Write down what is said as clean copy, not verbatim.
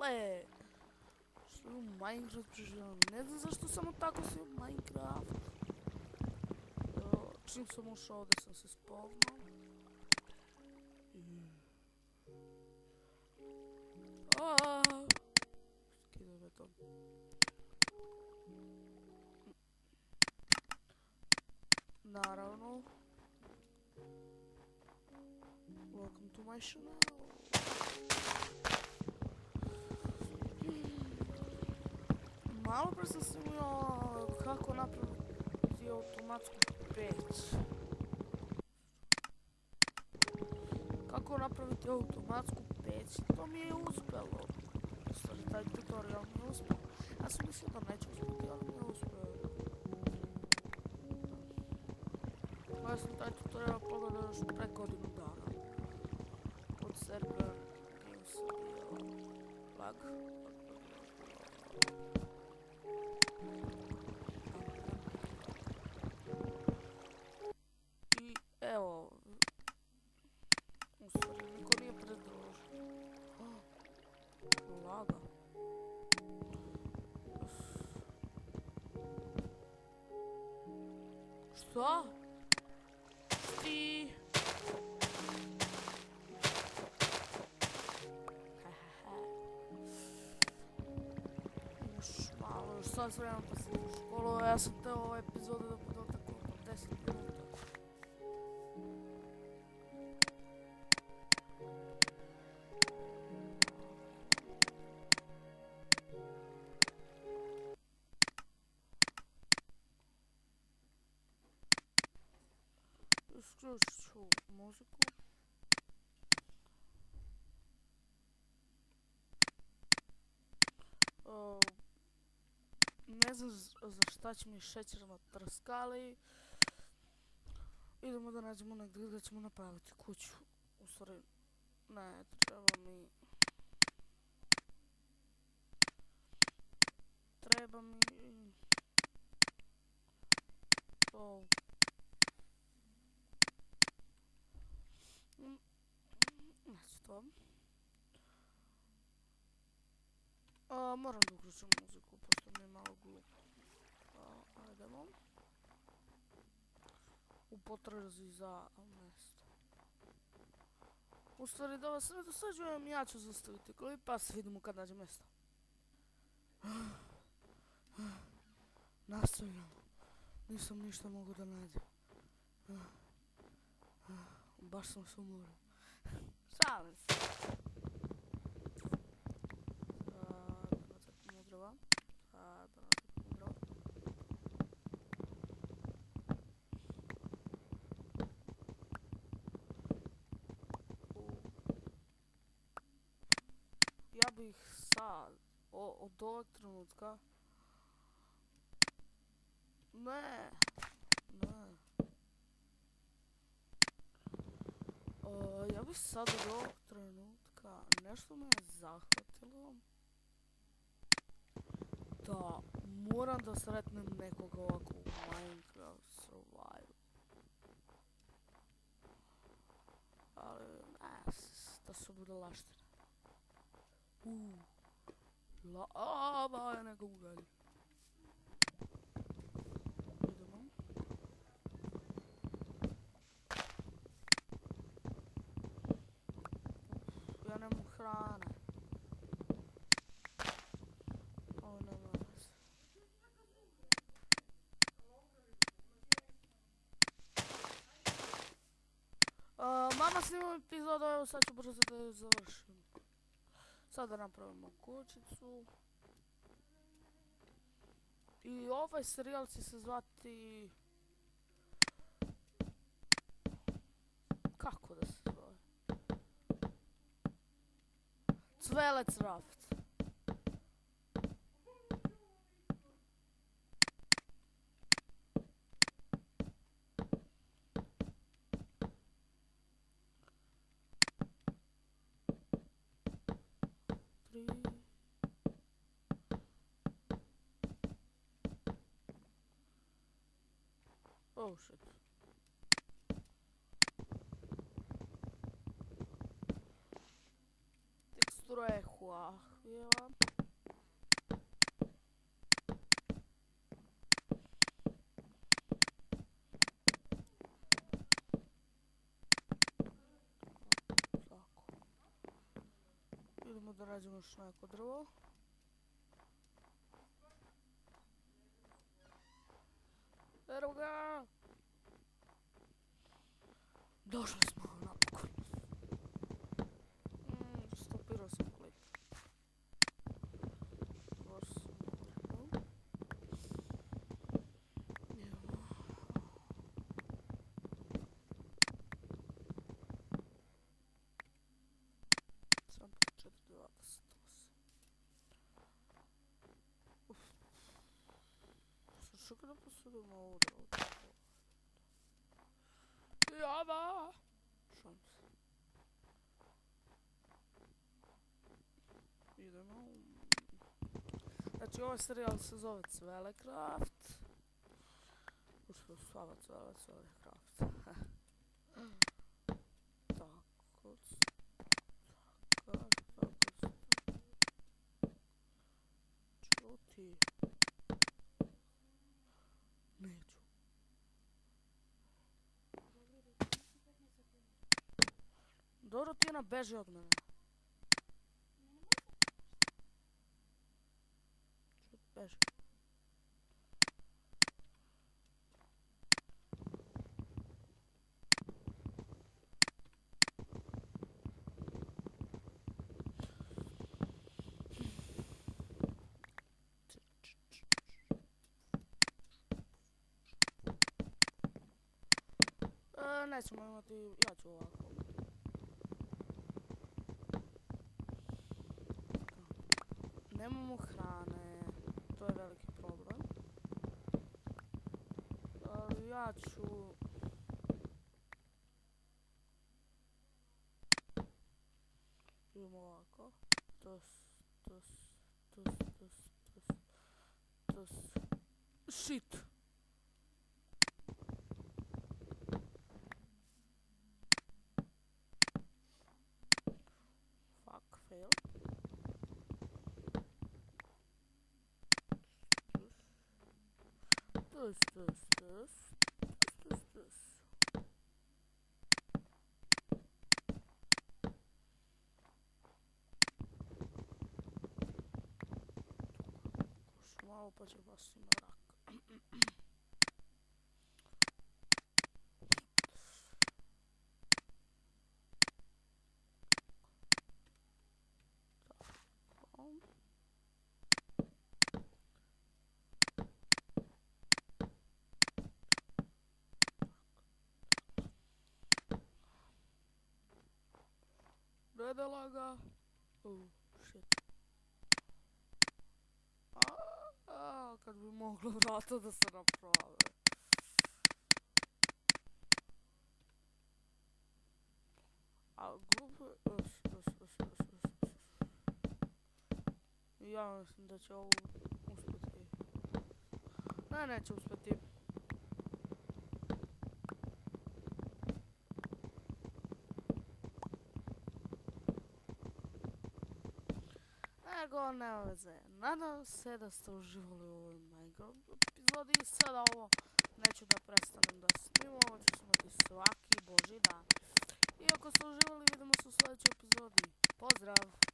Ale, što je u Minecraft preživljeno? Ne znam zašto samo tako si u Minecraft. Čim sam ušao ovdje sam se spavnao. Skidaj me to. Naravno. Welcome to my channel. Malo pre sam snimio kako napraviti automatsku peć. Kako napraviti automatsku peć, to mi je uspjelo. Stvari, taj tutorial mi je uspjelo. Ja sam mislio da neće uspjeti, ali mi je uspjelo. Ja sam taj tutorial pogledao još pre godinu dana. Od server Games je bio lag. I evo, u stvari niko nije predložio. Laga. Šta? Ti? Još malo, još sad s vremenom pa sam u školu, ja sam teo ove epizode da budu tako 10 minuta. Isključit ću muziku. Ne znam za šta će mi šećer na trskali. Idemo da nađemo negdje gdje ćemo napraviti kuću. U stvari, ne, treba mi to. Znači to. Moram da uključim muziku, pošto mi je malo glupo. Ajdemo. U potrazi za mjesto. U stvari da vas ne dosađujem, ja ću zastaviti klip, pa se vidimo kad nađem mjesto. Nastavljamo. Nisam ništa mogu da nađem. Baš sam se umorio. Šalim se. Donacet mudrova. Ja bih sad, od ovog trenutka... Ne. Ja bih sad od ovog trenutka nešto me je zahvatilo da moram da sretnem nekog ovako u Minecraft Survival. Ali ne, da se bude laštine. Lava je nego ugalj. Ja nemam hrane. Ovo nema veze. Mama snimam epizodu, evo sad ću brzo da je završim. Sad da napravimo kućicu. I ovaj serijal će se zvati... Kako da se zove? Cvelec Raft. Oh shit. Tekstura je Jeva. Tako. Idemo da rađemo još neko drvo. Evo ga! Došli smo napokon. Stopirao sam klip. Sam 4.28. Слушай, когда посудимо ovo drvo. Java! Šans. Idemo. Znači ovaj serijal se zove Cvelecraft. Ušto stava Cvelecraft. Tako. Čuti. Neću. Dorotina beži od mene. Čut, beži. Nećemo imati, ja ću ovako. Nemamo hrane, to je veliki problem. Ali ja ću... Idemo ovako. Shit! Fuck, fail. Tus. Još malo pa će vas ima rak. Gledala ga. Oh, shit. Kad bi moglo vrata da se naprave. A glupo... Ja mislim da će ovo uspjeti. Ne, neće uspjeti. Nego, nema veze. Nadam se da ste uživali u ovoj Minecraft epizodi i sada ovo neću da prestanem da snimam, ovo ću snimati svaki božji dan. I ako ste uživali, vidimo se u sljedećoj epizodi. Pozdrav!